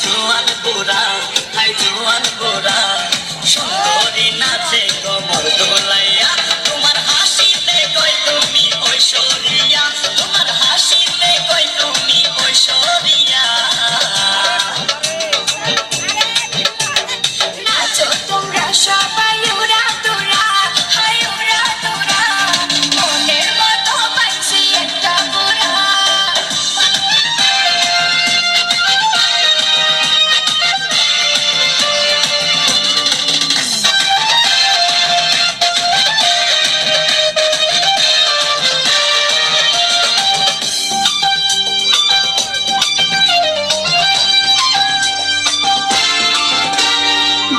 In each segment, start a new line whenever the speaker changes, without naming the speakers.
জোয়ান বুড়া, হাই জোয়ান বুড়া, সুন্দরী নাচে কোমর দোলাইয়া, তোমার হাসিতে কই তুমি ঐশ্বরিয়া, তোমার হাসিতে কই তুমি ঐশ্বরিয়া।
নাচো তোমরা সবাই উড়া তোরা, হাই উড়া তোরা, মনের মতো পাইছি একটা বুড়া।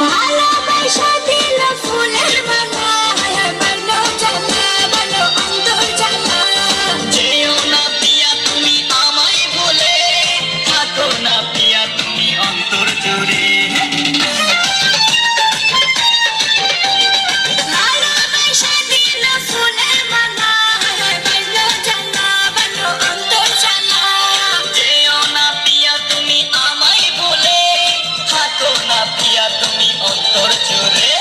ভালোবাসা দিল ফুলের মালা, বলো জ্বালা, বলো অন্তর জ্বালা।
যেও না পিয়া তুমি আমায় বলে, থাকো না পিয়া তুমি অন্তর জুড়ে।
ভালোবাসা দিল ফুলের মালা, বলো জ্বালা, বলো অন্তর জ্বালা।
যেও না পিয়া তুমি আমায় বলে, থাকো না পিয়া তুমি অন্তর জুড়ে।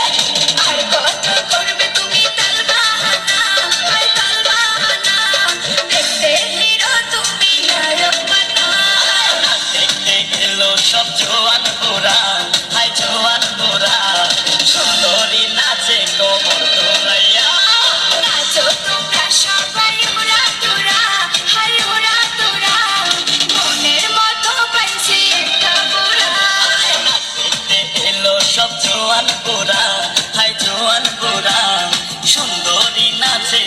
আর কত করবে তুমি তাল বাহানা, হায় তাল বাহানা, দেখতে হিরো তুমি নায়ক বানা।
দেখতে এলো সব জোয়ান বুড়া, হাই জোয়ান বুড়া, সুন্দরী নাচে কোমর দোলাইয়া।
নাচো তোমরা সবাই উড়া তোরা, হাই উড়া তোরা, মনের মতো পাইছি একটা বুড়া।
দেখতে এলো সব জোয়ান বুড়া, হাই জোয়ান বুড়া, সুন্দরী নাচে